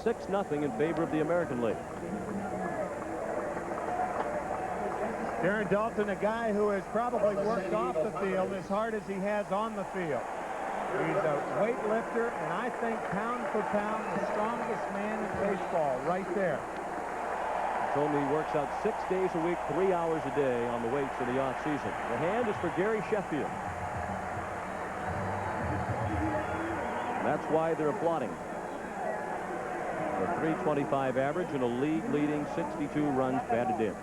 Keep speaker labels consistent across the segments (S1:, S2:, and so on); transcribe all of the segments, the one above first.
S1: 6-0 in favor of the American League.
S2: Darren Dalton, a guy who has probably worked off the field as hard as he has on the field. He's a weightlifter, and I think pound for pound, the strongest man in baseball right there.
S1: He told me he works out 6 days a week, 3 hours a day on the weights in the off-season. The hand is for Gary Sheffield. And that's why they're applauding. A .325 average and a league-leading 62 runs batted in.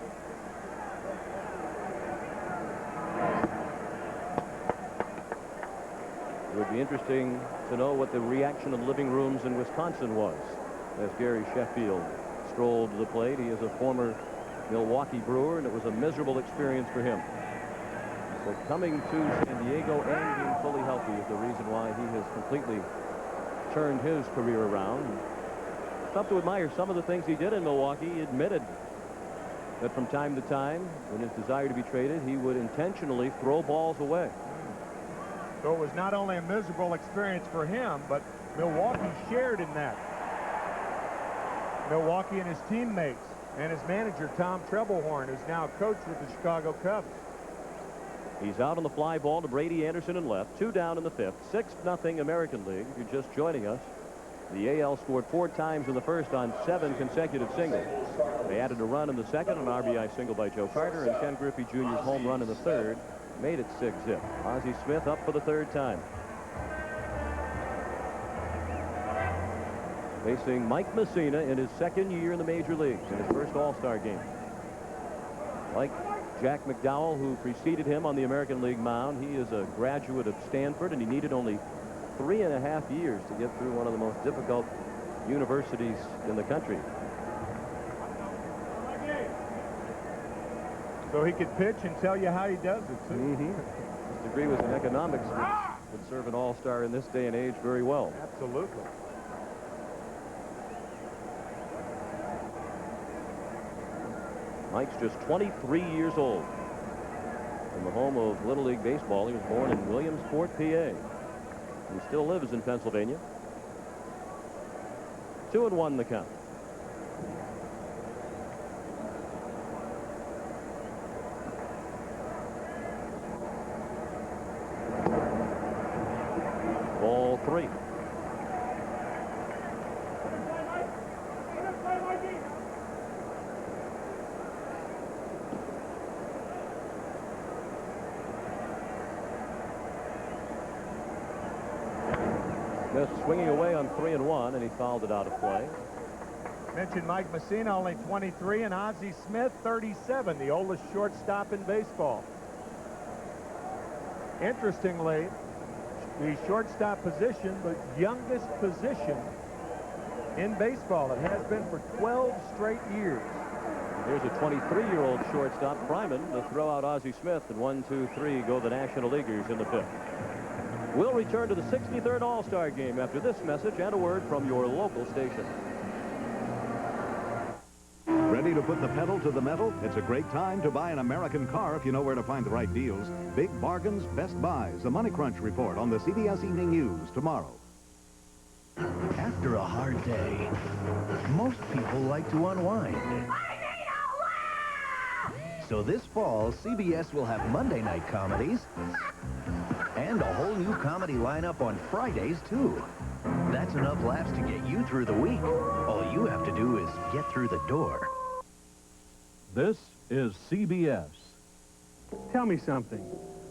S1: It would be interesting to know what the reaction of living rooms in Wisconsin was as Gary Sheffield strolled to the plate. He is a former Milwaukee Brewer, and it was a miserable experience for him. So coming to San Diego and being fully healthy is the reason why he has completely turned his career around. Tough to admire some of the things he did in Milwaukee. He admitted that from time to time, in his desire to be traded, he would intentionally throw balls away.
S2: So it was not only a miserable experience for him, but Milwaukee shared in that. Milwaukee and his teammates and his manager, Tom Trebelhorn, who's now coach with the Chicago Cubs.
S1: He's out on the fly ball to Brady Anderson in left. 2 down in the 5th. 6-0 American League. If you're just joining us, the AL scored 4 times in the first on 7 consecutive singles. They added a run in the second, an RBI single by Joe Carter, and Ken Griffey Jr.'s home run in the third made it 6-zip. Ozzie Smith up for the 3rd time. Facing Mike Mussina in his 2nd year in the major leagues, in his first All-Star game. Like Jack McDowell, who preceded him on the American League mound, he is a graduate of Stanford, and he needed only 3.5 years to get through one of the most difficult universities in the country.
S2: So he could pitch and tell you how he does it, too.
S1: His degree was in economics, which would serve an all-star in this day and age very well.
S2: Absolutely.
S1: Mike's just 23 years old. From the home of Little League Baseball, he was born in Williamsport, PA. He still lives in Pennsylvania. 2-1 the count. Ball 3. Smith swinging away on 3-1, and he fouled it out of play.
S2: Mentioned Mike Mussina, only 23, and Ozzie Smith, 37, the oldest shortstop in baseball. Interestingly, the shortstop position, the youngest position in baseball. It has been for 12 straight years.
S1: Here's a 23-year-old shortstop, Fryman, to throw out Ozzie Smith, and 1, 2, 3 go the National Leaguers in the 5th. We'll return to the 63rd All-Star Game after this message and a word from your local station.
S3: Ready to put the pedal to the metal? It's a great time to buy an American car if you know where to find the right deals. Big bargains, best buys. The Money Crunch Report on the CBS Evening News tomorrow.
S4: After a hard day, most people like to unwind. So this fall, CBS will have Monday night comedies and a whole new comedy lineup on Fridays, too. That's enough laughs to get you through the week. All you have to do is get through the door.
S5: This is CBS.
S6: Tell me something.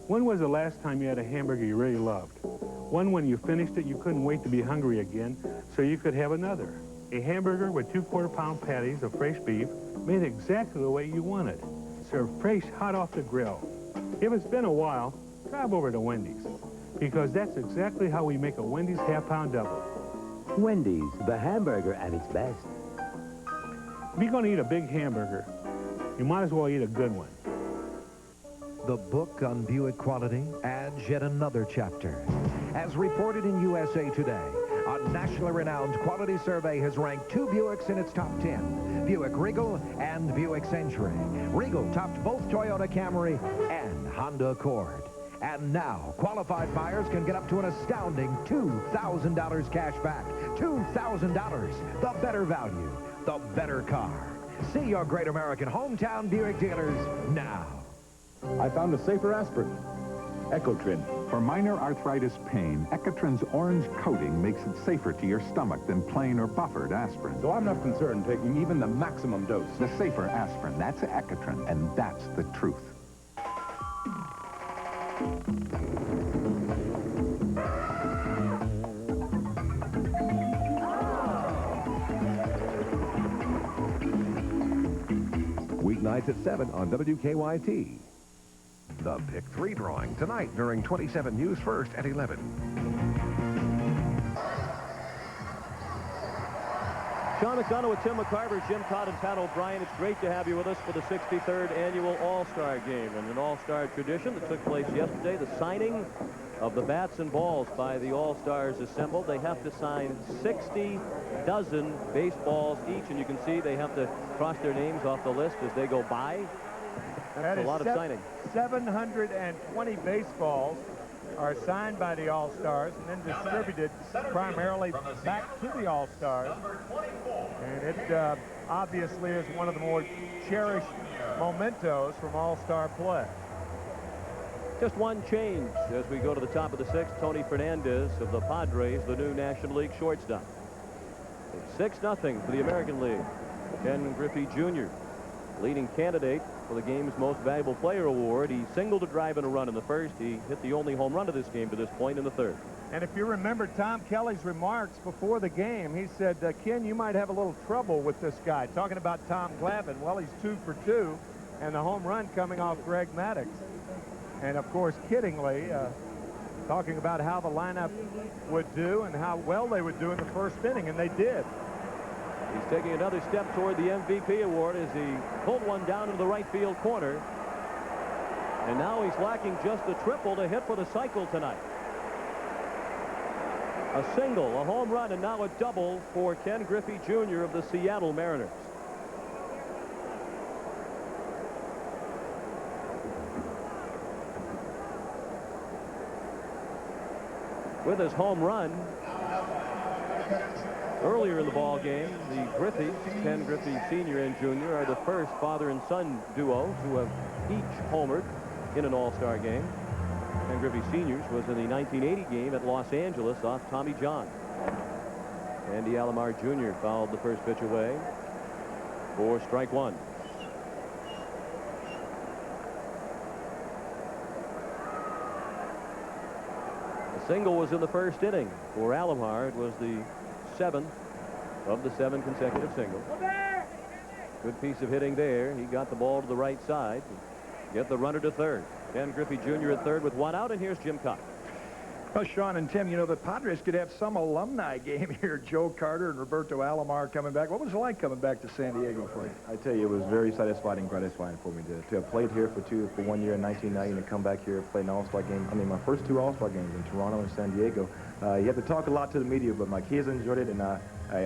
S6: When was the last time you had a hamburger you really loved? One when you finished it, you couldn't wait to be hungry again, so you could have another. A hamburger with 2 quarter-pound patties of fresh beef, made exactly the way you wanted. Served fresh, hot off the grill. If it's been a while, drive over to Wendy's, because that's exactly how we make a Wendy's half-pound double.
S7: Wendy's, the hamburger at its best.
S6: If you're going to eat a big hamburger, you might as well eat a good one.
S8: The book on Buick quality adds yet another chapter. As reported in USA Today, a nationally renowned quality survey has ranked 2 Buicks in its top 10, Buick Regal and Buick Century. Regal topped both Toyota Camry and Honda Accord. And now, qualified buyers can get up to an astounding $2,000 cash back. $2,000. The better value. The better car. See your Great American hometown Buick dealers now.
S9: I found a safer aspirin. Ecotrin.
S10: For minor arthritis pain, Ecotrin's orange coating makes it safer to your stomach than plain or buffered aspirin.
S9: So I'm not concerned taking even the maximum dose.
S10: The safer aspirin, that's Ecotrin, and that's the truth.
S8: Weeknights at 7 on WKYT. The Pick 3 drawing tonight during 27 News First at 11.
S1: Sean McDonough with Tim McCarver, Jim Todd, and Pat O'Brien. It's great to have you with us for the 63rd annual All-Star Game. And an All-Star tradition that took place yesterday, the signing of the bats and balls by the All-Stars assembled. They have to sign 60 dozen baseballs each, and you can see they have to cross their names off the list as they go by. That's a lot of signing.
S2: 720 baseballs are signed by the All-Stars and then distributed primarily back to the All-Stars. And it obviously is one of the more cherished mementos from All-Star play.
S1: Just one change as we go to the top of the sixth. Tony Fernandez of the Padres, the new National League shortstop. It's 6-0 for the American League. Ken Griffey Jr., leading candidate for the game's Most Valuable Player award. He singled a drive and a run in the first. He hit the only home run of this game to this point in the third.
S2: And if you remember Tom Kelly's remarks before the game, he said, Ken, you might have a little trouble with this guy. Talking about Tom Glavine. Well, he's 2 for 2, and the home run coming off Greg Maddux. And, of course, kiddingly, talking about how the lineup would do and how well they would do in the first inning, and they did.
S1: He's taking another step toward the MVP award as he pulled one down into the right field corner. And now he's lacking just a triple to hit for the cycle tonight. A single, a home run, and now a double for Ken Griffey Jr. of the Seattle Mariners. With his home run earlier in the ball game, the Griffeys, Ken Griffey Sr. and Jr., are the first father and son duo to have each homered in an All-Star game. Ken Griffey Sr.'s was in the 1980 game at Los Angeles off Tommy John. Andy Alomar Jr. fouled the first pitch away for strike one. A single was in the first inning for Alomar. It was the 7th of the 7 consecutive singles. Good piece of hitting there. He got the ball to the right side. Get the runner to third. Ken Griffey Jr. at third with one out, and here's Jim Cox.
S11: Well, Sean and Tim, you know, the Padres could have some alumni game here. Joe Carter and Roberto Alomar coming back. What was it like coming back to San Diego for you?
S9: I tell you, it was very satisfying and gratifying for me to have played here for 1 year in 1990 and to come back here and play an All-Star game. I mean, my first 2 All-Star games in Toronto and San Diego. You have to talk a lot to the media, but my kids enjoyed it, and I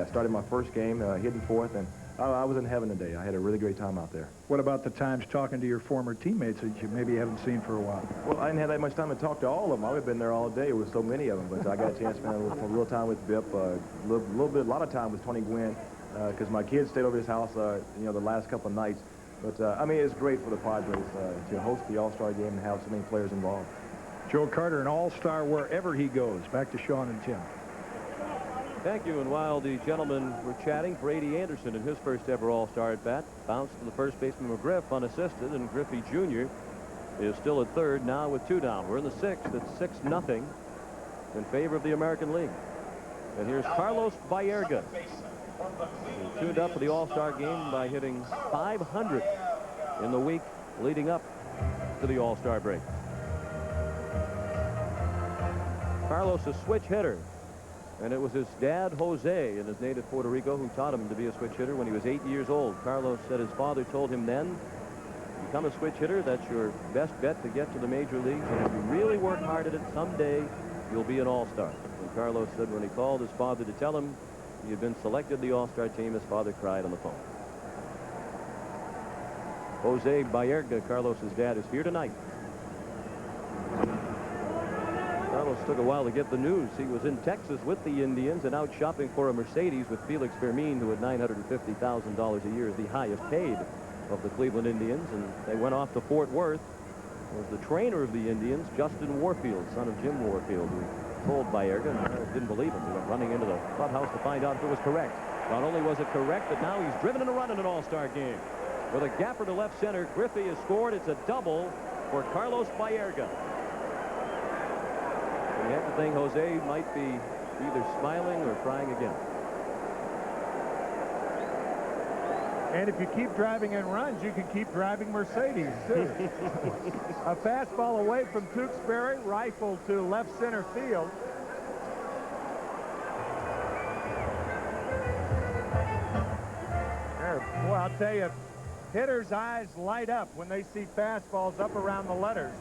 S9: started my first game hitting fourth, and I was in heaven today. I had a really great time out there.
S11: What about the times talking to your former teammates that you maybe haven't seen for a while?
S9: Well, I didn't have that much time to talk to all of them. I would have been there all day with so many of them, but I got a chance to spend a little time with Bip, a lot of time with Tony Gwynn, because my kids stayed over his house, you know, the last couple of nights. But, I mean, it's great for the Padres to host the All-Star game and have so many players involved.
S11: Joe Carter, an all-star wherever he goes. Back to Sean and Tim.
S1: Thank you. And while the gentlemen were chatting, Brady Anderson in his first ever All-Star at bat bounced to the first baseman McGriff unassisted, and Griffey Jr. is still at third now with 2 down. We're in the 6th. It's 6-0 in favor of the American League. And here's Carlos Baerga. He tuned up for the All-Star game by hitting .500 in the week leading up to the All-Star break. Carlos, a switch hitter. And it was his dad, Jose, in his native Puerto Rico, who taught him to be a switch hitter when he was 8 years old. Carlos said his father told him then, become a switch hitter, that's your best bet to get to the major leagues. And if you really work hard at it, someday you'll be an All-Star. And Carlos said when he called his father to tell him he had been selected to the All-Star team, his father cried on the phone. Jose Baerga, Carlos's dad, is here tonight. Carlos took a while to get the news. He was in Texas with the Indians and out shopping for a Mercedes with Felix Fermin, who had $950,000 a year, is the highest paid of the Cleveland Indians. And they went off to Fort Worth. It was the trainer of the Indians, Justin Warfield, son of Jim Warfield, who told Baerga, and Carlos didn't believe him. He went running into the clubhouse to find out if it was correct. Not only was it correct, but now he's driven in a run in an all-star game. With a gapper to left center, Griffey has scored. It's a double for Carlos Baerga. And you have to think Jose might be either smiling or crying again.
S2: And if you keep driving in runs, you can keep driving Mercedes, too. A fastball away from Tewksbury, rifled to left center field. Boy, I'll tell you, hitters' eyes light up when they see fastballs up around the letters.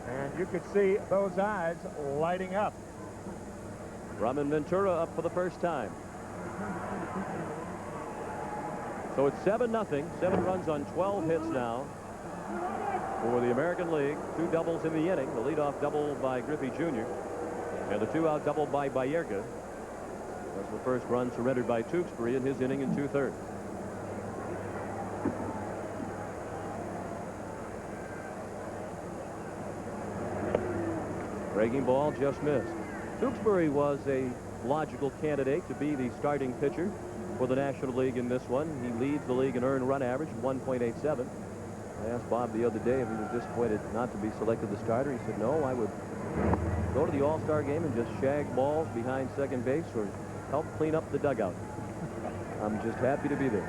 S2: And you could see those eyes lighting up.
S1: Ruben Ventura up for the first time. So it's 7-0. 7 runs on 12 hits now for the American League. 2 doubles in the inning. The leadoff double by Griffey Jr. and the 2-out double by Baerga. That's the first run surrendered by Tewksbury in his inning in 2/3. Breaking ball just missed. Tewksbury was a logical candidate to be the starting pitcher for the National League in this one. He leads the league in earned run average, 1.87. I asked Bob the other day if he was disappointed not to be selected the starter. He said, no, I would go to the All-Star game and just shag balls behind second base or help clean up the dugout. I'm just happy to be there.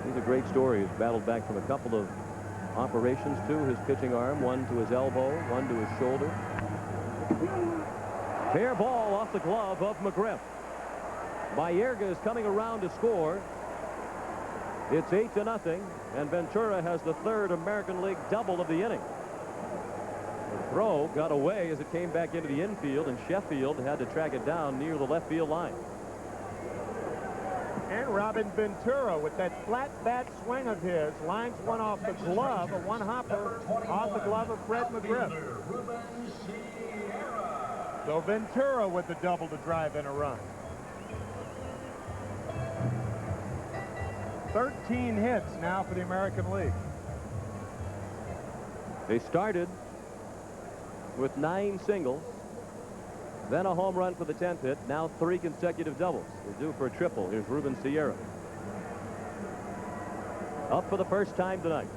S1: He's a great story. He's battled back from a couple of operations to his pitching arm, one to his elbow, one to his shoulder. Fair ball off the glove of McGwire. Baerga is coming around to score. It's 8-0, and Ventura has the 3rd American League double of the inning. The throw got away as it came back into the infield, and Sheffield had to track it down near the left field line.
S2: And Ruben Ventura, with that flat bat swing of his, lines one off the glove, a one-hopper off the glove of Fred McGwire. So Ventura with the double to drive in a run. 13 hits now for the American League.
S1: They started with 9 singles, then a home run for the 10th hit, now 3 consecutive doubles. They're due for a triple. Here's Ruben Sierra. Up for the first time tonight.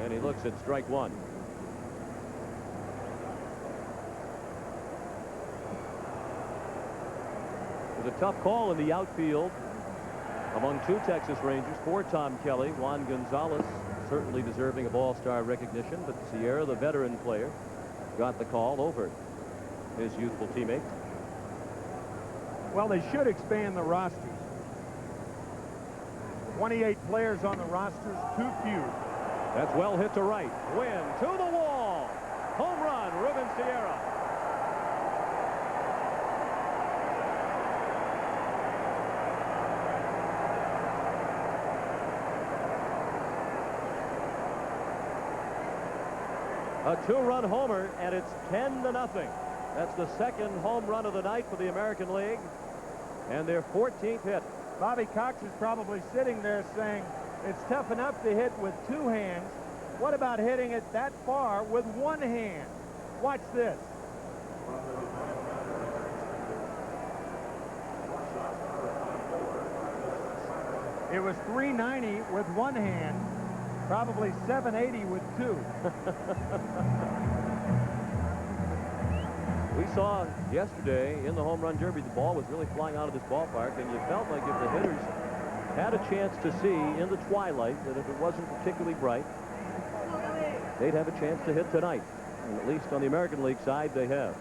S1: And he looks at strike 1. It was a tough call in the outfield among 2 Texas Rangers for Tom Kelly. Juan Gonzalez certainly deserving of all-star recognition, but Sierra, the veteran player, got the call over his youthful teammate.
S2: Well, they should expand the rosters. 28 players on the rosters, too few.
S1: That's well hit to right. Win to the wall. Home run, Ruben Sierra. A 2-run homer, and it's 10-0. That's the 2nd home run of the night for the American League, and their 14th hit.
S2: Bobby Cox is probably sitting there saying, it's tough enough to hit with 2 hands. What about hitting it that far with 1 hand? Watch this. It was 390 with 1 hand. Probably 780 with 2.
S1: We saw yesterday in the home run derby, the ball was really flying out of this ballpark, and you felt like if the hitters had a chance to see in the twilight that if it wasn't particularly bright, they'd have a chance to hit tonight. And at least on the American League side, they have.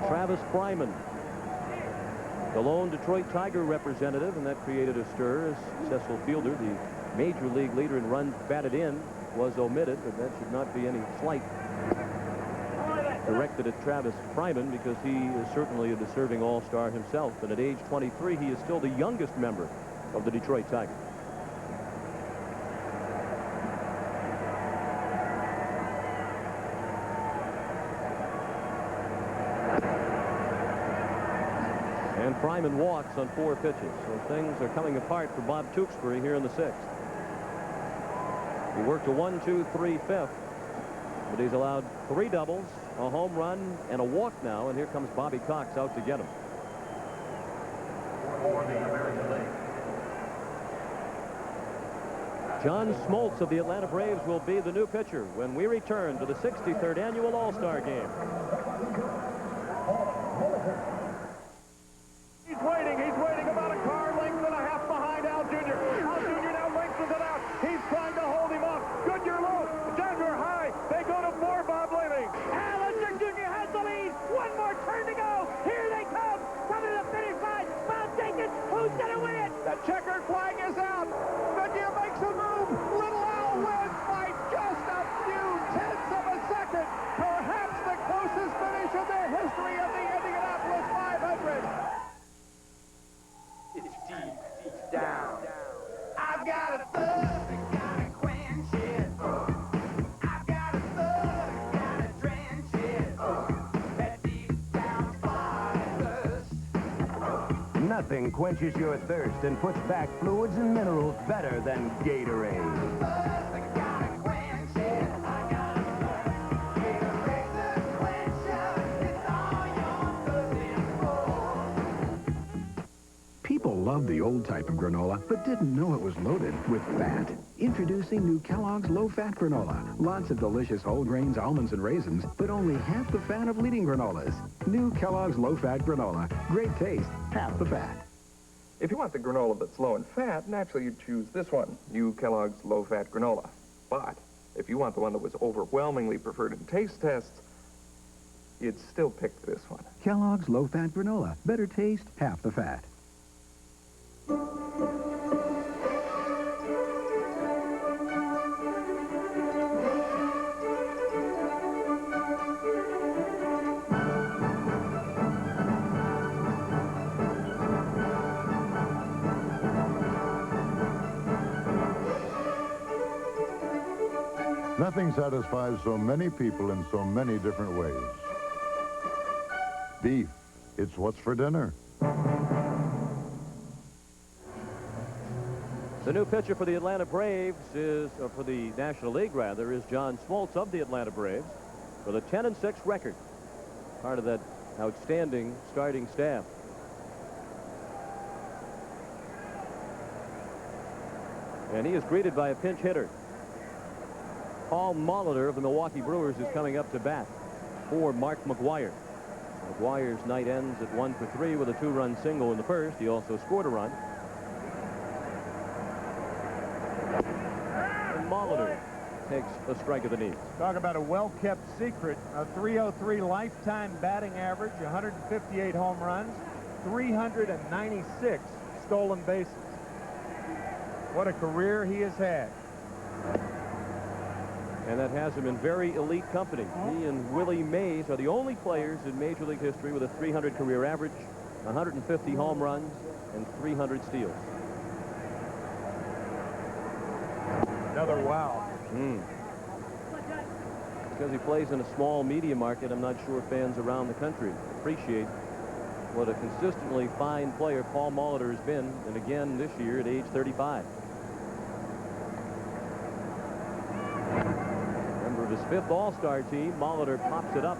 S1: Travis Fryman, the lone Detroit Tiger representative, and that created a stir as Cecil Fielder, the major league leader in runs batted in, was omitted, but that should not be any slight directed at Travis Fryman, because he is certainly a deserving all-star himself. And at age 23, he is still the youngest member of the Detroit Tigers. And Fryman walks on 4 pitches. So things are coming apart for Bob Tewksbury here in the 6th. He worked a 1-2-3 fifth, but he's allowed 3 doubles, a home run, and a walk now. And here comes Bobby Cox out to get him. John Smoltz of the Atlanta Braves will be the new pitcher when we return to the 63rd annual All-Star Game.
S12: He's waiting about a car length and a half behind Al Jr. Al Jr. now lengthens it out. He's trying to hold him off. Goodyear low, Denver high. They go to 4, Bob leading. Al Jr. has the lead. One more turn to go. Here they come. Coming to the finish line. Bob Jenkins, who's going to win? The checkered flag is out. Goodyear makes a move. Little Al wins by just a few tenths of a second. Perhaps the closest finish in the history of the Indianapolis 500. It's deep down. I've got a thirst, I gotta quench it. I've got a thirst, gotta drench it. That deep down fire thirst.
S4: Nothing quenches your thirst and puts back fluids and minerals better than Gatorade.
S13: People loved the old type of granola, but didn't know it was loaded with fat. Introducing new Kellogg's low-fat granola. Lots of delicious whole grains, almonds, and raisins, but only half the fat of leading granolas. New Kellogg's low-fat granola. Great taste, half the fat.
S14: If you want the granola that's low in fat, naturally you'd choose this one, new Kellogg's low-fat granola. But if you want the one that was overwhelmingly preferred in taste tests, you'd still pick this one.
S13: Kellogg's low-fat granola. Better taste, half the fat.
S15: Nothing satisfies so many people in so many different ways. Beef, it's what's for dinner.
S1: The new pitcher for the Atlanta Braves is, or for the National League rather, is John Smoltz of the Atlanta Braves with a 10-6 record. Part of that outstanding starting staff. And he is greeted by a pinch hitter. Paul Molitor of the Milwaukee Brewers is coming up to bat for Mark McGwire. McGwire's night ends at 1 for 3 with a 2-run single in the first. He also scored a run. And Molitor takes a strike of the knees.
S2: Talk about a well-kept secret. A 303 lifetime batting average, 158 home runs, 396 stolen bases. What a career he has had.
S1: And that has him in very elite company. He and Willie Mays are the only players in Major League history with a 300 career average, 150 home runs, and 300 steals.
S2: Another wow.
S1: Because he plays in a small media market, I'm not sure fans around the country appreciate what a consistently fine player Paul Molitor has been, and again this year at age 35. His 5th All-Star team. Molitor pops it up.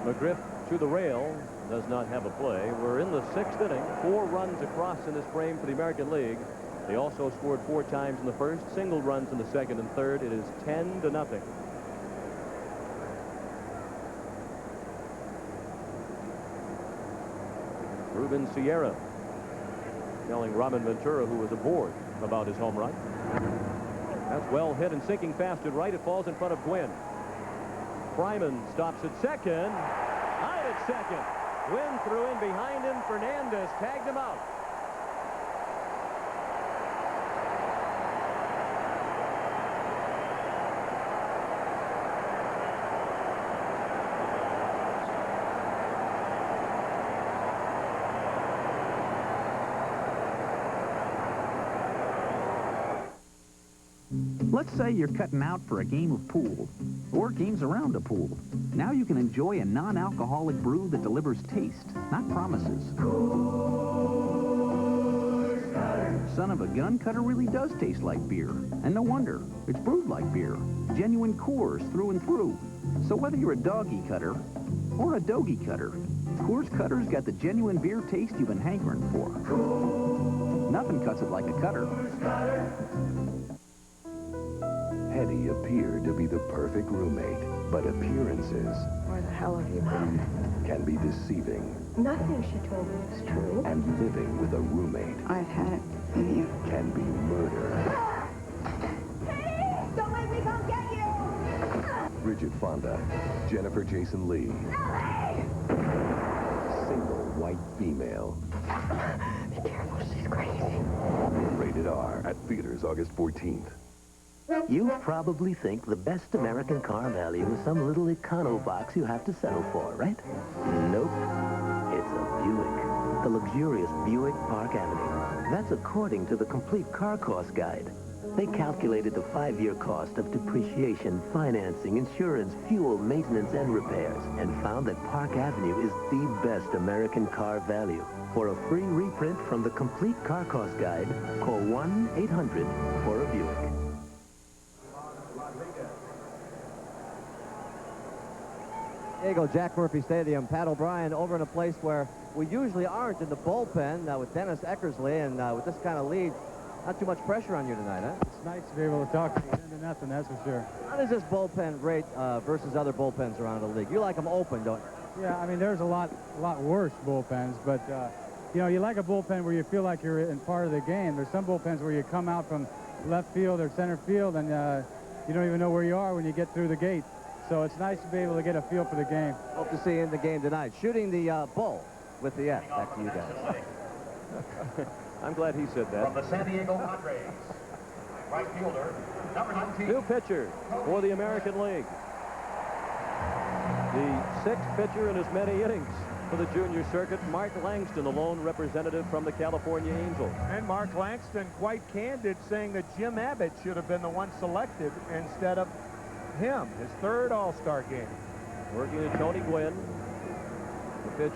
S1: McGriff to the rail. Does not have a play. We're in the 6th inning. 4 runs across in this frame for the American League. They also scored 4 times in the first. Single runs in the second and third. It is 10-0. Ruben Sierra telling Robin Ventura, who was aboard, about his home run. That's well hit and sinking fast to right. It falls in front of Gwynn. Fryman stops at second. Out at second. Gwynn threw in behind him. Fernandez tagged him out.
S16: Let's say you're cutting out for a game of pool, or games around a pool. Now you can enjoy a non-alcoholic brew that delivers taste, not promises. Son of a Gun Cutter really does taste like beer, and no wonder. It's brewed like beer. Genuine Coors through and through. So whether you're a doggy cutter or a dogie cutter, Coors Cutter's got the genuine beer taste you've been hankering for. Nothing cuts it like a cutter.
S17: Hetty appeared to be the perfect roommate, but appearances...
S18: Where the hell have you been?
S17: ...can be deceiving.
S18: Nothing she told me is true.
S17: And living with a roommate...
S18: I've had it in you.
S17: ...can be murder.
S18: Hey! Don't make me come get you!
S17: Bridget Fonda, Jennifer Jason Leigh. Single white female.
S18: Be careful, she's crazy.
S17: Rated R at theaters August 14th.
S7: You probably think the best American car value is some little econo box you have to settle for, right? Nope. It's a Buick. The luxurious Buick Park Avenue. That's according to the Complete Car Cost Guide. They calculated the 5-year cost of depreciation, financing, insurance, fuel, maintenance, and repairs, and found that Park Avenue is the best American car value. For a free reprint from the Complete Car Cost Guide, call 1-800-4-BUICK.
S19: There you go, Jack Murphy Stadium. Pat O'Brien over in a place where we usually aren't, in the bullpen with Dennis Eckersley, and with this kind of lead, not too much pressure on you tonight, huh?
S20: It's nice to be able to talk to you 10-0, that's for sure.
S19: How does this bullpen rate versus other bullpens around the league? You like them open, don't you?
S20: Yeah, I mean, there's a lot worse bullpens, but, you know, you like a bullpen where you feel like you're in part of the game. There's some bullpens where you come out from left field or center field, and you don't even know where you are when you get through the gate. So it's nice to be able to get a feel for the game.
S19: Hope to see you in the game tonight. Shooting the bull with the F. Back to you guys.
S1: I'm glad he said that.
S21: From the San Diego Padres, right fielder, number 19.
S1: New pitcher for the American League. The 6th pitcher in as many innings for the junior circuit, Mark Langston, the lone representative from the California Angels.
S2: And Mark Langston quite candid, saying that Jim Abbott should have been the one selected instead of him, his 3rd All-Star game.
S1: Working to Tony Gwynn. The pitch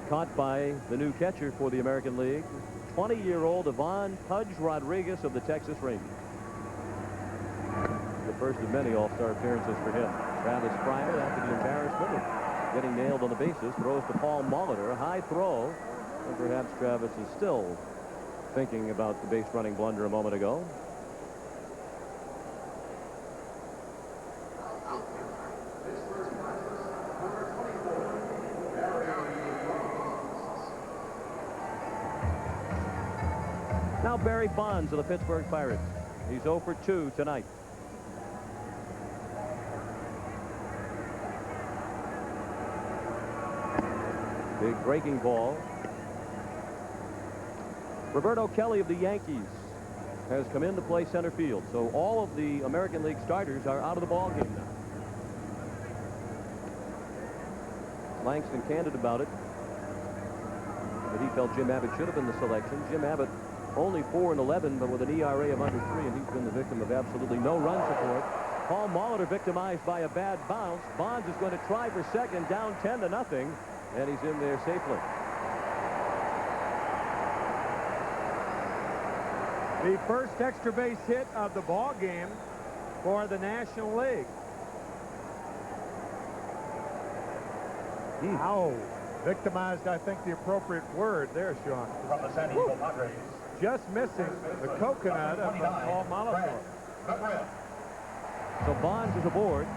S1: caught by the new catcher for the American League, 20-year-old Ivan Pudge Rodriguez of the Texas Rangers. The first of many All-Star appearances for him. Travis Fryer, after the embarrassment of getting nailed on the bases, throws to Paul Molitor. A high throw, and perhaps Travis is still thinking about the base-running blunder a moment ago. Now Barry Bonds of the Pittsburgh Pirates. He's 0 for 2 tonight. Big breaking ball. Roberto Kelly of the Yankees has come in to play center field. So all of the American League starters are out of the ball game now. Langston candid about it. But he felt Jim Abbott should have been the selection. Jim Abbott only 4-11, but with an ERA of under 3, and he's been the victim of absolutely no run support. Paul Molitor victimized by a bad bounce. Bonds is going to try for second, down 10-0, and he's in there safely.
S2: The first extra base hit of the ball game for the National League. Ow. Victimized, I think, the appropriate word there, Sean.
S21: From the San Diego Padres.
S2: Just missing the coconut of Paul Molitor.
S1: So Bonds is aboard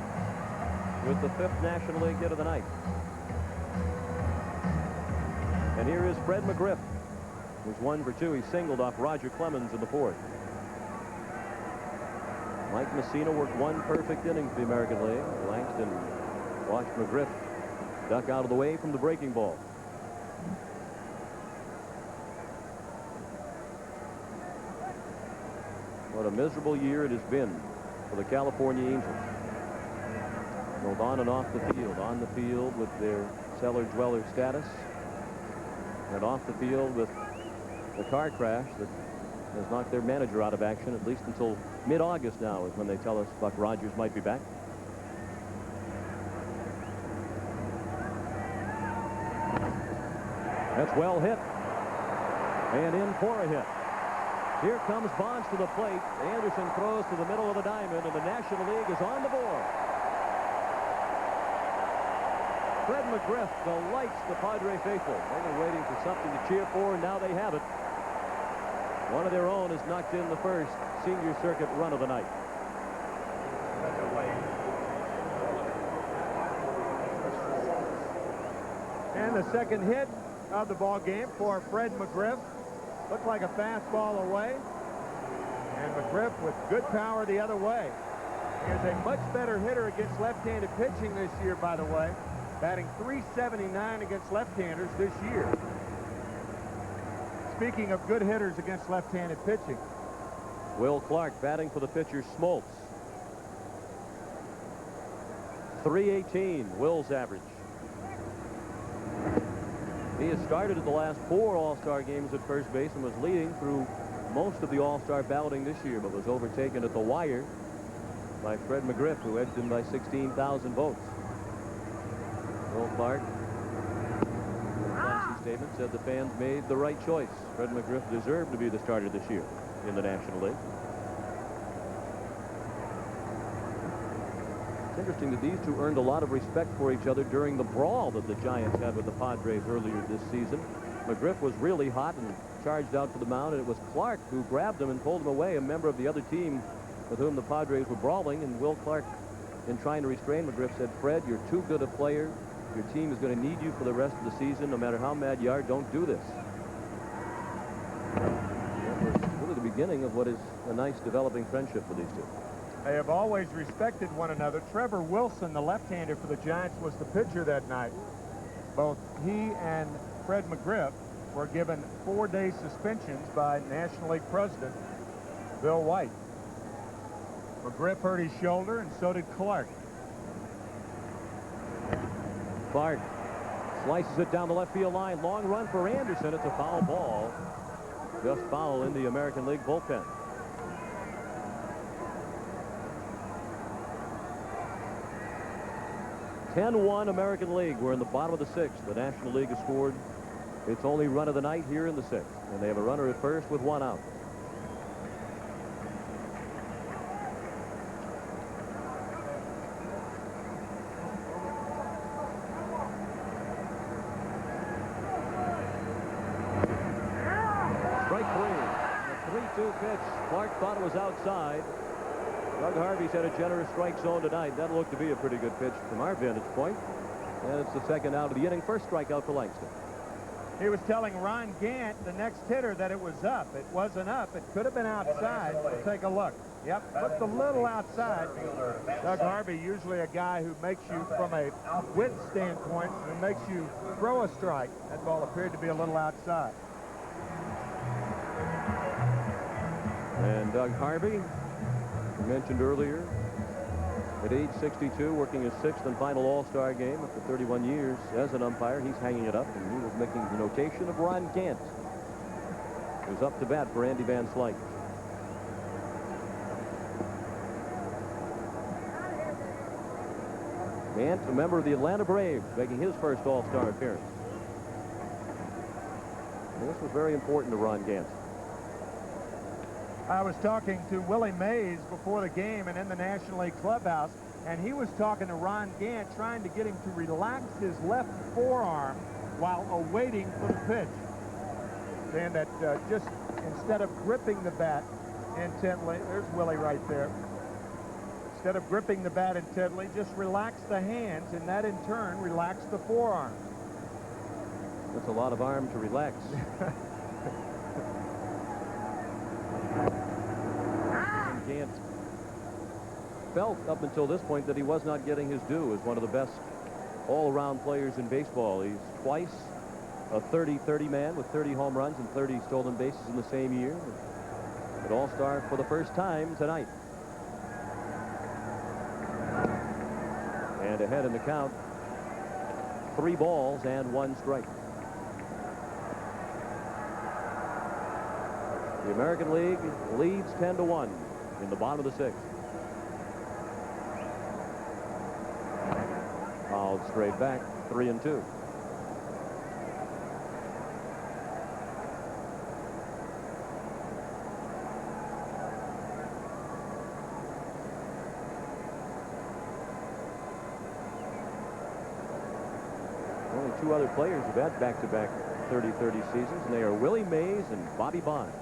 S1: with the 5th National League hit of the night. And here is Fred McGriff, who's 1 for 2. He singled off Roger Clemens in the 4th. Mike Mussina worked 1 perfect inning for the American League. Langston watched McGriff duck out of the way from the breaking ball. What a miserable year it has been for the California Angels. Both on and off the field. On the field with their cellar dweller status, and off the field with the car crash that has knocked their manager out of action, at least until mid-August now is when they tell us Buck Rogers might be back. That's well hit. And in for a hit. Here comes Bonds to the plate. Anderson throws to the middle of the diamond, and the National League is on the board. Fred McGriff delights the Padre faithful. They were waiting for something to cheer for, and now they have it. One of their own has knocked in the first senior circuit run of the night.
S2: And the second hit of the ball game for Fred McGriff. Looked like a fastball away. And McGriff with good power the other way. He is a much better hitter against left-handed pitching this year, by the way. Batting .379 against left-handers this year. Speaking of good hitters against left-handed pitching.
S1: Will Clark batting for the pitcher Smoltz. .318, Will's average. He has started at the last 4 All-Star games at first base and was leading through most of the All-Star balloting this year, but was overtaken at the wire by Fred McGriff, who edged him by 16,000 votes. Will Clark, in a classy statement, said the fans made the right choice. Fred McGriff deserved to be the starter this year in the National League. It's interesting that these two earned a lot of respect for each other during the brawl that the Giants had with the Padres earlier this season. McGriff was really hot and charged out to the mound, and it was Clark who grabbed him and pulled him away, a member of the other team with whom the Padres were brawling. And Will Clark, in trying to restrain McGriff, said, "Fred, you're too good a player. Your team is going to need you for the rest of the season. No matter how mad you are, don't do this." That was really the beginning of what is a nice developing friendship for these two.
S2: They have always respected one another. Trevor Wilson, the left-hander for the Giants, was the pitcher that night. Both he and Fred McGriff were given 4-day suspensions by National League President Bill White. McGriff hurt his shoulder, and so did Clark.
S1: Clark slices it down the left field line. Long run for Anderson. It's a foul ball. Just foul in the American League bullpen. (10-1) American League. We're in the bottom of the 6th. The National League has scored its only run of the night here in the 6th. And they have a runner at first with 1 out. Strike 3. A 3-2 pitch. Clark thought it was outside. Doug Harvey's had a generous strike zone tonight. That looked to be a pretty good pitch from our vantage point. And it's the second out of the inning. First strikeout for Langston.
S2: He was telling Ron Gant, the next hitter, that it was up. It wasn't up. It could have been outside. We'll take a look. Yep, looked a little outside. Doug Harvey, usually a guy who makes you, from a width standpoint, who makes you throw a strike. That ball appeared to be a little outside.
S1: And Doug Harvey, mentioned earlier, at age 62, working his 6th and final All-Star game after 31 years as an umpire. He's hanging it up, and he was making the notation of Ron Gant, who's up to bat for Andy Van Slyke. Gant, a member of the Atlanta Braves, making his first All-Star appearance. And this was very important to Ron Gant.
S2: I was talking to Willie Mays before the game and in the National League clubhouse, and he was talking to Ron Gant, trying to get him to relax his left forearm while awaiting for the pitch. Saying that just instead of gripping the bat intently, there's Willie right there. Instead of gripping the bat intently, just relax the hands, and that in turn relax the forearm.
S1: That's a lot of arm to relax. Gant felt up until this point that he was not getting his due as one of the best all-around players in baseball. He's twice a 30-30 man with 30 home runs and 30 stolen bases in the same year. At All-Star for the first time tonight. And ahead in the count, 3 balls and 1 strike. The American League leads 10-1 in the bottom of the 6th. Fouled straight back, 3-2. Only 2 other players have had back-to-back 30-30 seasons, and they are Willie Mays and Bobby Bonds.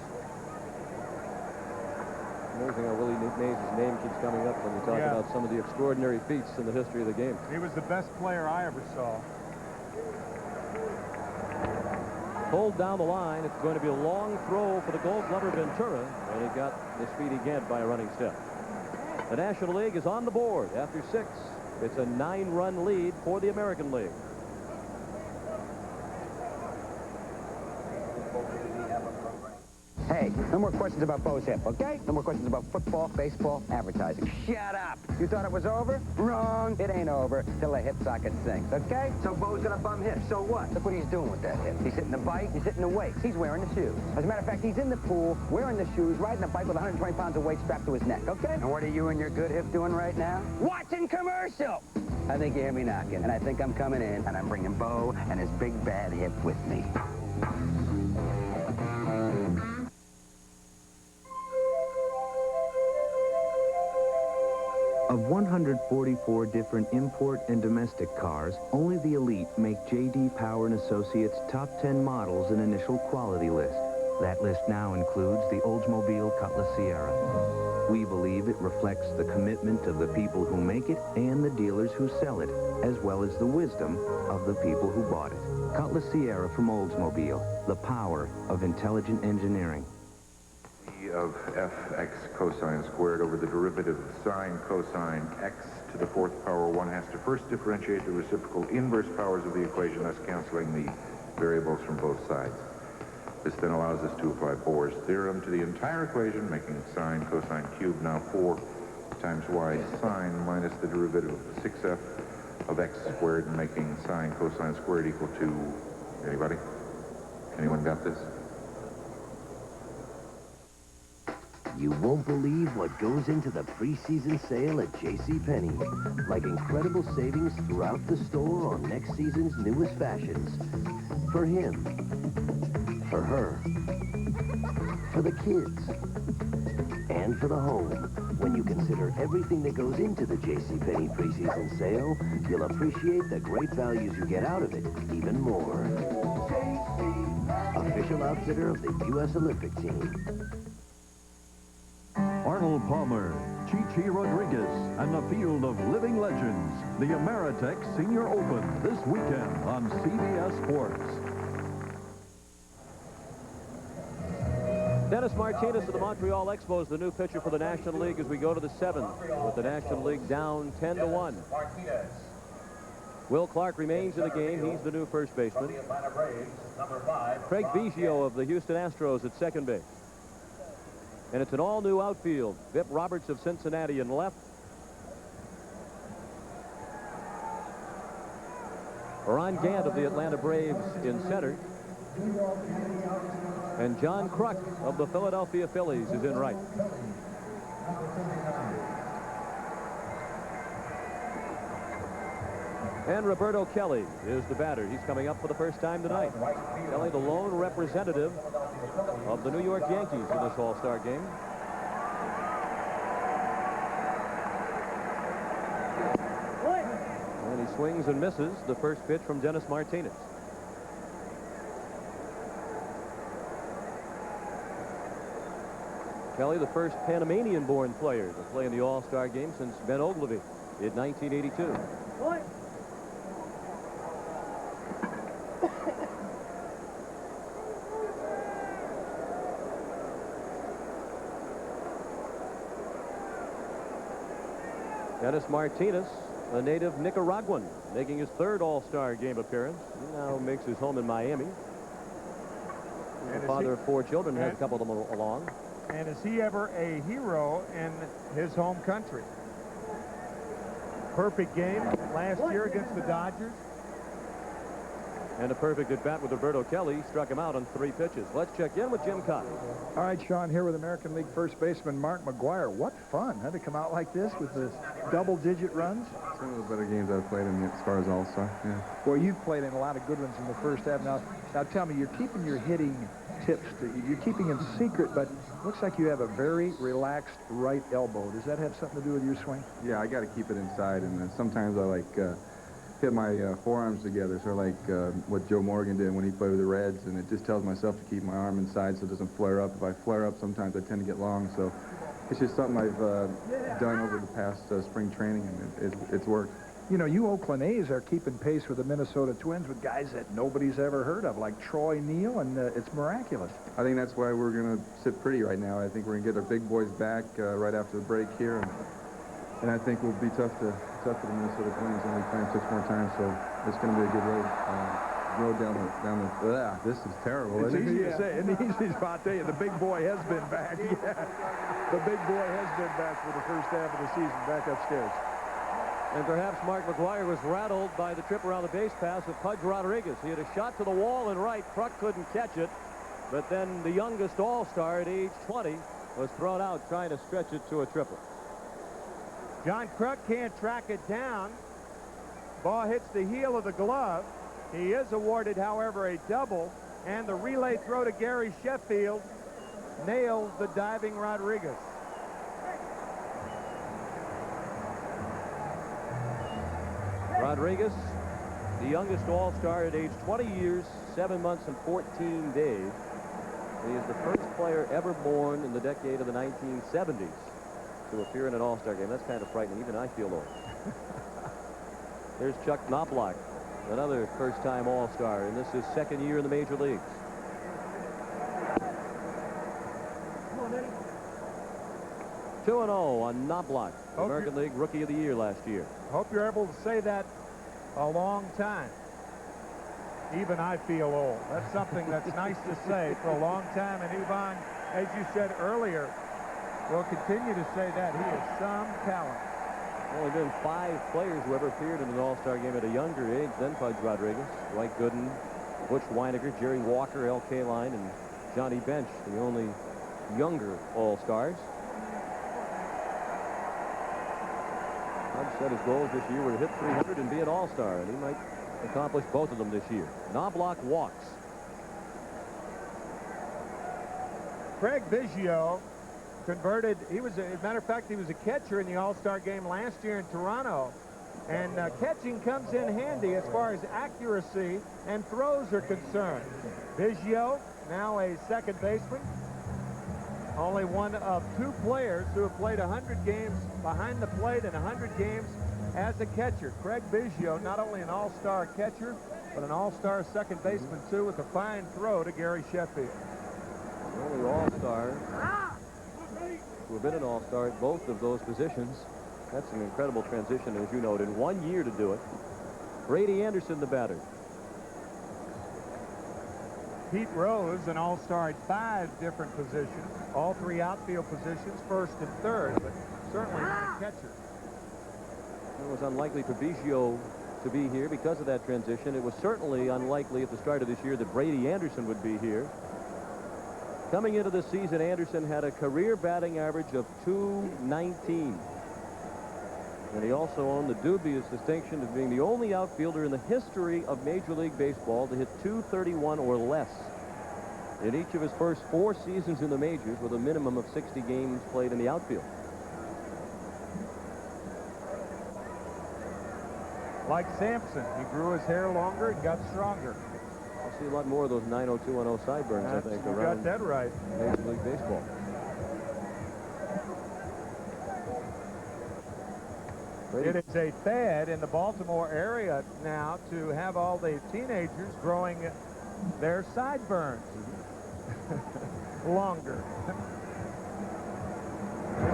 S1: Amazing how Willie Mays' name keeps coming up when you talk about some of the extraordinary feats in the history of the game.
S2: He was the best player I ever saw.
S1: Pulled down the line. It's going to be a long throw for the Gold Glover Ventura, and he got the speedy Gant by a running step. The National League is on the board after 6. It's a 9-run lead for the American League.
S3: Hey, no more questions about Bo's hip, okay? No more questions about football, baseball, advertising. Shut up! You thought it was over? Wrong! It ain't over till the hip socket sings, okay? So Bo's got a bum hip, so what? Look what he's doing with that hip. He's hitting the bike, he's hitting the weights, he's wearing the shoes. As a matter of fact, he's in the pool, wearing the shoes, riding the bike with 120 pounds of weight strapped to his neck, okay? And what are you and your good hip doing right now? Watching commercial! I think you hear me knocking, and I think I'm coming in, and I'm bringing Bo and his big bad hip with me.
S22: Of 144 different import and domestic cars, only the elite make J.D. Power & Associates' top 10 models an initial quality list. That list now includes the Oldsmobile Cutlass Sierra. We believe it reflects the commitment of the people who make it and the dealers who sell it, as well as the wisdom of the people who bought it. Cutlass Sierra from Oldsmobile, the power of intelligent engineering.
S23: Of fx cosine squared over the derivative of sine cosine x to the 4th power 1 has to first differentiate the reciprocal inverse powers of the equation, thus canceling the variables from both sides. This then allows us to apply Bohr's theorem to the entire equation, making sine cosine cubed now 4 times y sine minus the derivative of 6f of x squared, and making sine cosine squared equal to, anybody? Anyone got this?
S17: You won't believe what goes into the preseason sale at JCPenney. Like incredible savings throughout the store on next season's newest fashions. For him. For her. For the kids. And for the home. When you consider everything that goes into the JCPenney preseason sale, you'll appreciate the great values you get out of it even more. Official outfitter of the U.S. Olympic team.
S5: Arnold Palmer, Chichi Rodriguez, and the field of living legends. The Ameritech Senior Open this weekend on CBS Sports.
S1: Dennis Martinez of the Montreal Expos, the new pitcher for the National League as we go to the 7th, with the National League down 10-1. Will Clark remains in the game. He's the new first baseman. Craig Biggio of the Houston Astros at second base. And it's an all-new outfield. Vip Roberts of Cincinnati in left. Ron Gant of the Atlanta Braves in center. And John Kruk of the Philadelphia Phillies is in right. And Roberto Kelly is the batter. He's coming up for the first time tonight. Kelly, the lone representative of the New York Yankees in this All-Star game. And he swings and misses the first pitch from Dennis Martinez. Kelly, the first Panamanian-born player to play in the All-Star game since Ben Ogilvy in 1982. Dennis Martinez, a native Nicaraguan, making his third All-Star game appearance. He now makes his home in Miami. He's the father of 4 children, has a couple of them along.
S2: And is he ever a hero in his home country? Perfect game last year against the Dodgers.
S1: And a perfect at-bat with Roberto Kelly struck him out on 3 pitches. Let's check in with Jim Cotton.
S11: All right, Sean, here with American League first baseman Mark McGwire. What fun, huh, to come out like this with the double-digit runs?
S6: It's one of the better games I've played in as far as All-Star, yeah.
S11: Well, you've played in a lot of good ones in the first half. Now tell me, you're keeping your hitting tips, you're keeping them secret, but looks like you have a very relaxed right elbow. Does that have something to do with your swing?
S6: Yeah, I got to keep it inside, and sometimes I like hit my forearms together, sort of like what Joe Morgan did when he played with the Reds, and it just tells myself to keep my arm inside so it doesn't flare up. If I flare up, sometimes I tend to get long, so it's just something I've done over the past spring training, and it's worked.
S11: You know, you Oakland A's are keeping pace with the Minnesota Twins with guys that nobody's ever heard of, like Troy Neal, and it's miraculous.
S6: I think that's why we're going to sit pretty right now. I think we're going to get our big boys back right after the break here, and I think we'll be tough for the Minnesota Twins, and we play them 6 more times, so it's going to be a good road down the. This is terrible.
S11: It's easy to say. It's easy, I'll tell you, the big boy has been back. Yeah. The big boy has been back for the first half of the season, back upstairs.
S1: And perhaps Mark McGwire was rattled by the trip around the base pass of Pudge Rodriguez. He had a shot to the wall and right. Kruk couldn't catch it. But then the youngest All-Star at age 20 was thrown out trying to stretch it to a triple.
S2: John Kruk can't track it down. Ball hits the heel of the glove. He is awarded, however, a double. And the relay throw to Gary Sheffield nails the diving Rodriguez.
S1: Rodriguez, the youngest All-Star at age 20 years, 7 months and 14 days. He is the first player ever born in the decade of the 1970s to appear in an All-Star game. That's kind of frightening. Even I feel old. There's Chuck Knobloch, another first-time All-Star, and this is his 2nd year in the major leagues.
S2: Come on, Eddie.
S1: 2-0 on Knobloch, American League Rookie of the Year last year.
S2: Hope you're able to say that a long time. Even I feel old. That's something that's nice to say for a long time. And Ivan, as you said earlier, will continue to say that. He is some talent.
S1: Only been 5 players who ever appeared in an All-Star game at a younger age than Pudge Rodriguez. Dwight Gooden, Butch Weiniger, Jerry Walker, L. Kaline, and Johnny Bench, the only younger All-Stars. Pudge said his goals this year were to hit 300 and be an All-Star, and he might accomplish both of them this year. Knobloch walks.
S2: Craig Biggio converted. He was, as a matter of fact, he was a catcher in the All-Star game last year in Toronto. And catching comes in handy as far as accuracy and throws are concerned. Biggio, now a second baseman. Only one of 2 players who have played 100 games behind the plate and 100 games as a catcher. Craig Biggio, not only an All-Star catcher, but an All-Star second baseman, too, with a fine throw to Gary Sheffield.
S1: The only All-Star who have been an All-Star at both of those positions. That's an incredible transition, as you noted. 1 year to do it. Brady Anderson, the batter.
S2: Pete Rose, an All-Star at 5 different positions, all 3 outfield positions, first and third, but certainly not a catcher.
S1: It was unlikely for Biggio to be here because of that transition. It was certainly unlikely at the start of this year that Brady Anderson would be here. Coming into the season, Anderson had a career batting average of .219. And he also owned the dubious distinction of being the only outfielder in the history of Major League Baseball to hit .231 or less in each of his first 4 seasons in the majors, with a minimum of 60 games played in the outfield.
S2: Like Sampson, he grew his hair longer and got stronger.
S1: I'll see a lot more of those 90210 sideburns, I think,
S2: You
S1: around
S2: got that right.
S1: Major League Baseball.
S2: It is a fad in the Baltimore area now to have all the teenagers growing their sideburns longer.